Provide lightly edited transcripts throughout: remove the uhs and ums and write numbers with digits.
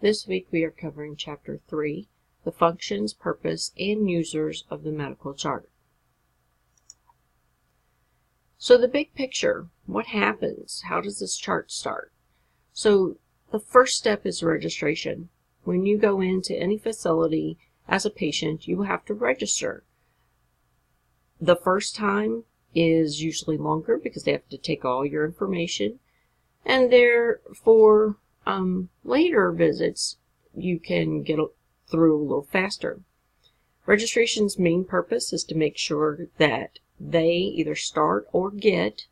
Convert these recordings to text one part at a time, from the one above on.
This week we are covering Chapter 3, the functions, purpose, and users of the medical chart. So the big picture, what happens? How does this chart start? So the first step is registration. When you go into any facility as a patient, you have to register. The first time is usually longer because they have to take all your information, and therefore later visits you can get through a little faster. Registration's main purpose is to make sure that they either start or get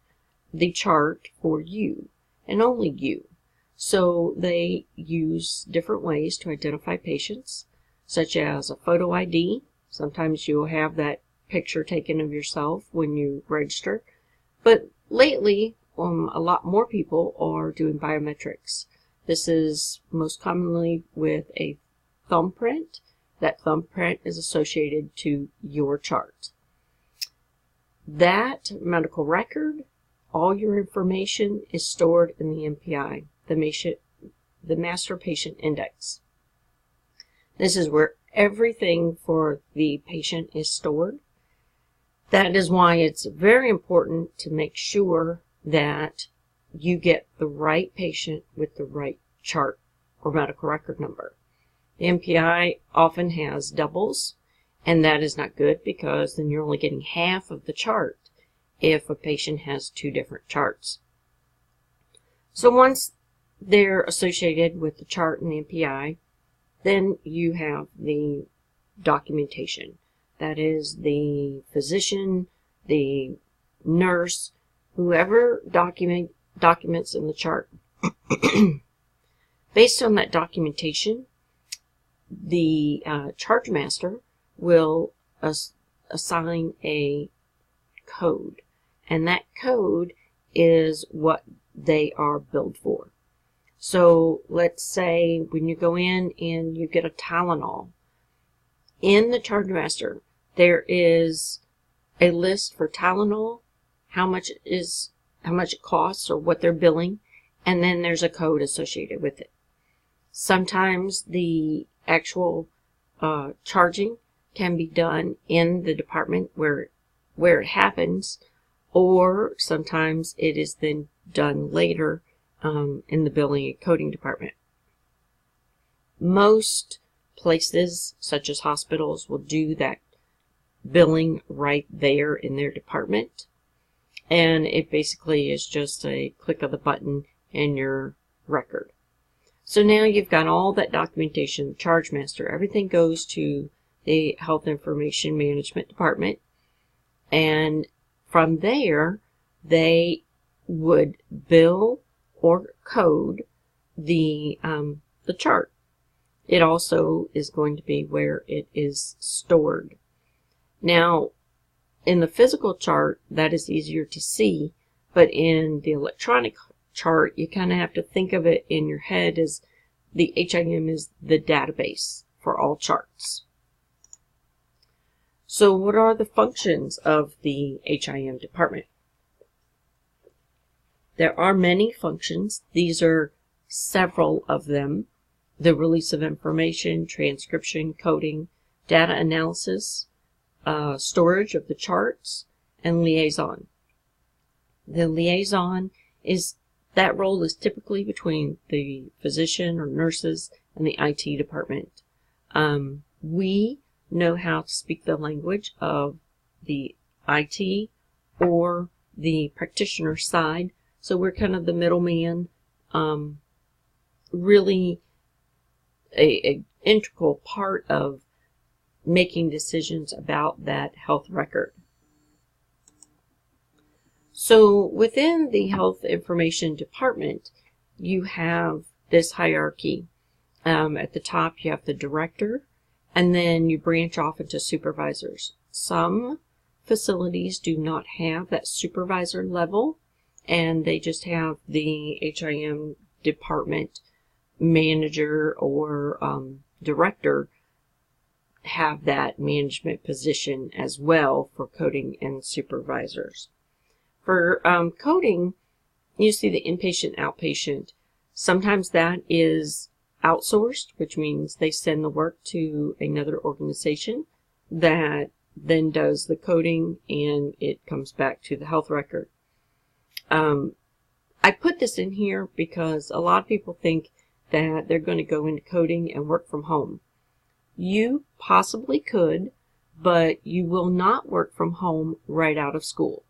the chart for you and only you. So they use different ways to identify patients, such as a photo ID. Sometimes you'll have that picture taken of yourself when you register, but lately a lot more people are doing biometrics. This is most commonly with a thumbprint. That thumbprint is associated to your chart. That medical record, all your information is stored in the MPI, the Master Patient Index. This is where everything for the patient is stored. That is why it's very important to make sure that you get the right patient with the right chart or medical record number. The MPI often has doubles, and that is not good because then you're only getting half of the chart if a patient has two different charts. So once they're associated with the chart and the MPI, then you have the documentation. That is the physician, the nurse, whoever documents in the chart. Based on that documentation, the charge master will assign a code, and that code is what they are billed for. So let's say when you go in and you get a Tylenol, in the charge master there is a list for Tylenol, how much it costs or what they're billing, and then there's a code associated with it. Sometimes the actual charging can be done in the department where it happens, or sometimes it is then done later in the billing and coding department. Most places, such as hospitals, will do that billing right there in their department, and it basically is just a click of the button in your record. So now you've got all that documentation, charge master, everything goes to the Health Information Management Department, and from there they would bill or code the chart. It also is going to be where it is stored. Now, in the physical chart, that is easier to see, but in the electronic chart, you kind of have to think of it in your head as the HIM is the database for all charts. So what are the functions of the HIM department? There are many functions. These are several of them: the release of information, transcription, coding, data analysis, storage of the charts, and liaison. The liaison that role is typically between the physician or nurses and the IT department. We know how to speak the language of the IT or the practitioner side, so we're kind of the middleman, really an integral part of making decisions about that health record. So within the Health Information Department, you have this hierarchy. At the top you have the director, and then you branch off into supervisors. Some facilities do not have that supervisor level, and they just have the HIM department manager or director have that management position as well for coding and supervisors. For coding, you see the inpatient, outpatient. Sometimes that is outsourced, which means they send the work to another organization that then does the coding and it comes back to the health record. I put this in here because a lot of people think that they're going to go into coding and work from home. You possibly could, but you will not work from home right out of school.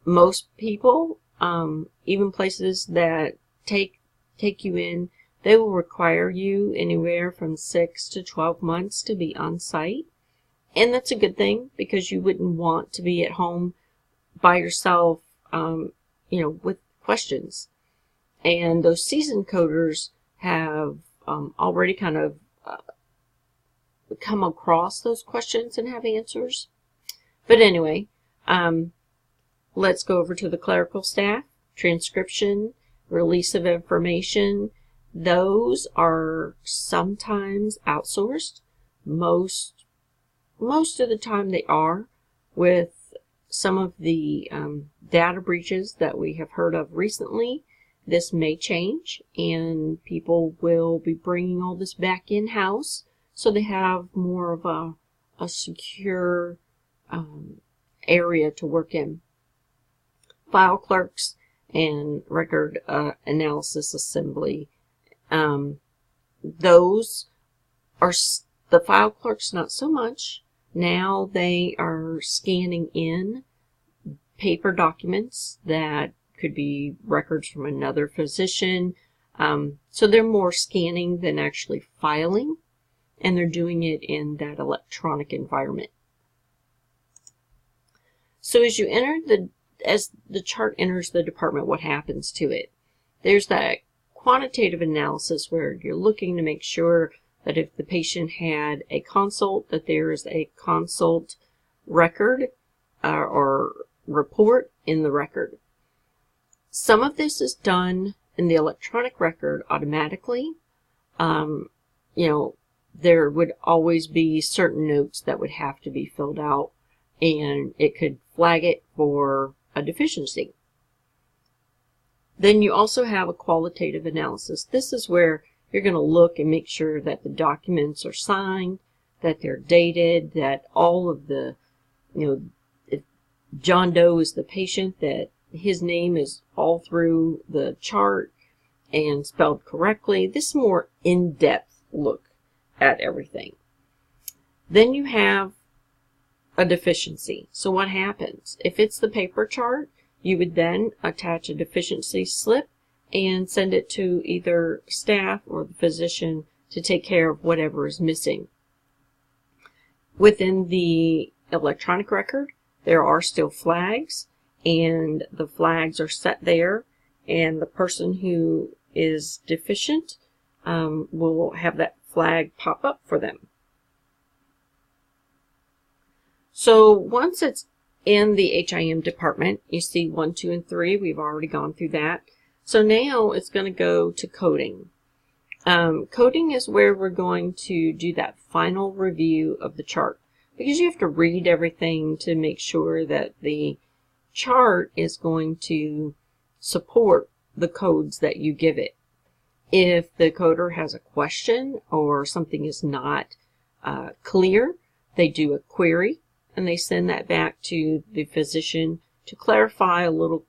Most people, even places that take you in, they will require you anywhere from 6 to 12 months to be on site. And that's a good thing because you wouldn't want to be at home by yourself, with questions. And those seasoned coders have already kind of come across those questions and have answers. But anyway, let's go over to the clerical staff. Transcription, release of information, those are sometimes outsourced. Most of the time they are. With some of the data breaches that we have heard of recently, this may change and people will be bringing all this back in-house so they have more of a secure area to work in. File clerks and record analysis assembly. Those are the file clerks, not so much. Now they are scanning in paper documents that could be records from another physician. So they're more scanning than actually filing, and they're doing it in that electronic environment. So as the chart enters the department, what happens to it? There's that quantitative analysis where you're looking to make sure that if the patient had a consult, that there is a consult record or report in the record. Some of this is done in the electronic record automatically. There would always be certain notes that would have to be filled out, and it could flag it for a deficiency. Then you also have a qualitative analysis. This is where you're going to look and make sure that the documents are signed, that they're dated, that all of the, if John Doe is the patient, that his name is all through the chart and spelled correctly. This is more in-depth look at everything. Then you have a deficiency. So what happens? If it's the paper chart, you would then attach a deficiency slip and send it to either staff or the physician to take care of whatever is missing. Within the electronic record, there are still flags, and the flags are set there, and the person who is deficient will have that flag pop up for them. So once it's in the HIM department, you see 1, 2, and 3. We've already gone through that. So now it's going to go to coding. Coding is where we're going to do that final review of the chart, because you have to read everything to make sure that the chart is going to support the codes that you give it. If the coder has a question or something is not clear, they do a query and they send that back to the physician to clarify a little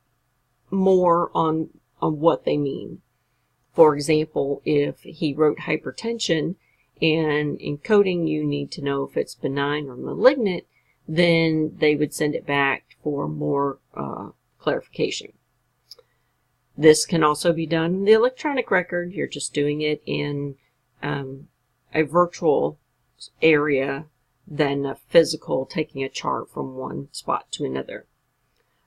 more on what they mean. For example, if he wrote hypertension and in coding you need to know if it's benign or malignant, then they would send it back for more clarification. This can also be done in the electronic record. You're just doing it in a virtual area than a physical, taking a chart from one spot to another.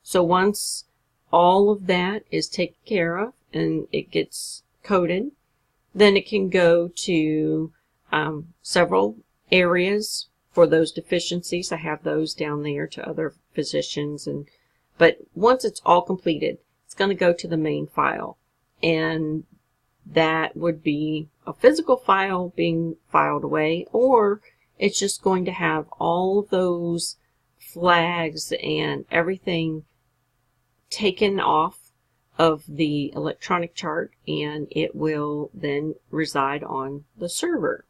So once all of that is taken care of and it gets coded, then it can go to several areas for those deficiencies. I have those down there to other physicians, but once it's all completed, it's going to go to the main file, and that would be a physical file being filed away, or it's just going to have all of those flags and everything taken off of the electronic chart, and it will then reside on the server.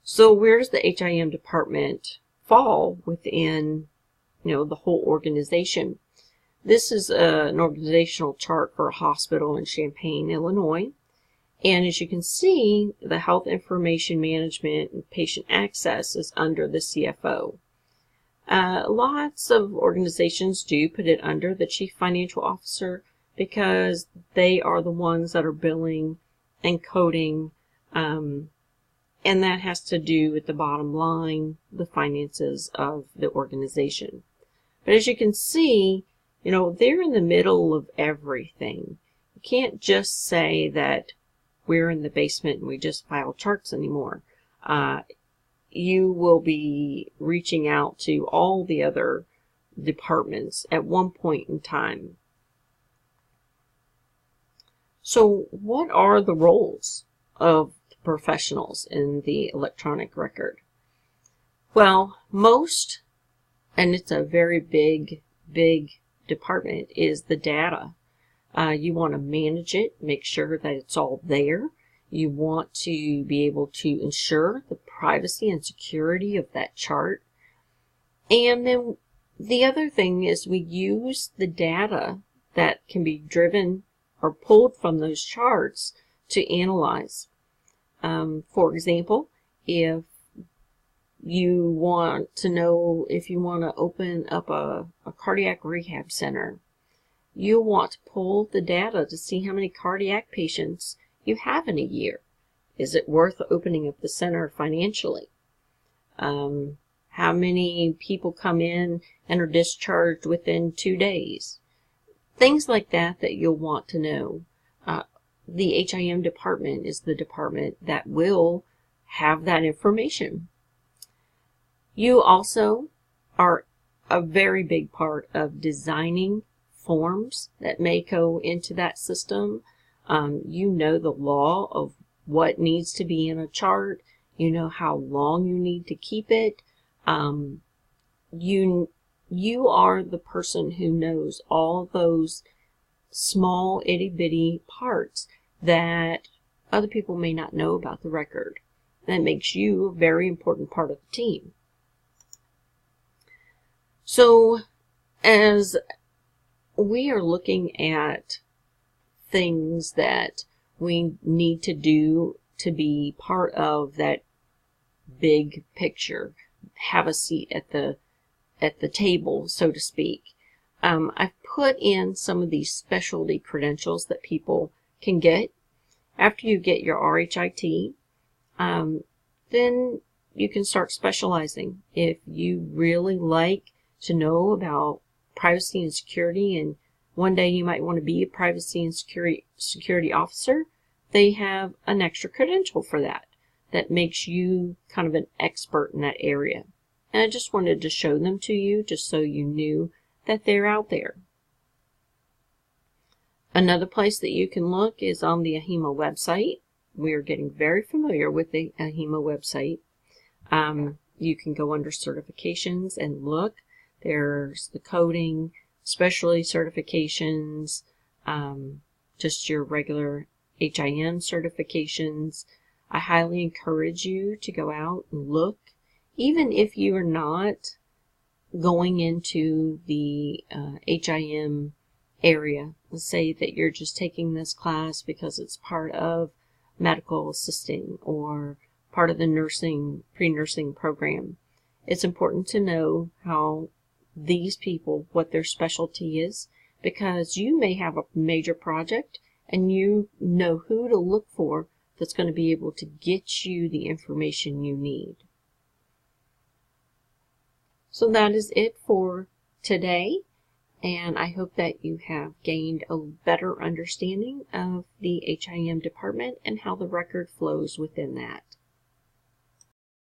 So where does the HIM department fall within, the whole organization? This is an organizational chart for a hospital in Champaign, Illinois. And as you can see, the health information management and patient access is under the CFO. Lots of organizations do put it under the chief financial officer because they are the ones that are billing and coding, and that has to do with the bottom line, the finances of the organization. But as you can see, they're in the middle of everything. You can't just say that we're in the basement and we just file charts anymore. You will be reaching out to all the other departments at one point in time. So what are the roles of the professionals in the electronic record? Well, most, and it's a very big department, is the data. You want to manage it, make sure that it's all there. You want to be able to ensure the privacy and security of that chart. And then the other thing is we use the data that can be driven or pulled from those charts to analyze. For example, if you want to know if you want to open up a cardiac rehab center, you want to pull the data to see how many cardiac patients you have in a year. Is it worth opening up the center financially? How many people come in and are discharged within 2 days? Things like that you'll want to know. The HIM department is the department that will have that information. You also are a very big part of designing forms that may go into that system. You know the law of what needs to be in a chart. You know how long you need to keep it. You are the person who knows all those small itty-bitty parts that other people may not know about the record. That makes you a very important part of the team. So as we are looking at things that we need to do to be part of that big picture, have a seat at the table, so to speak. I've put in some of these specialty credentials that people can get. After you get your RHIT, then you can start specializing. If you really like to know about privacy and security, and one day you might want to be a privacy and security officer, they have an extra credential for that makes you kind of an expert in that area. And I just wanted to show them to you just so you knew that they're out there. Another place that you can look is on the AHIMA website. We are getting very familiar with the AHIMA website. You can go under certifications and look. There's the coding, specialty certifications, just your regular HIM certifications. I highly encourage you to go out and look, even if you are not going into the HIM area. Let's say that you're just taking this class because it's part of medical assisting or part of the nursing, pre-nursing program. It's important to know how these people, what their specialty is, because you may have a major project and you know who to look for that's going to be able to get you the information you need. So that is it for today, and I hope that you have gained a better understanding of the HIM department and how the record flows within that.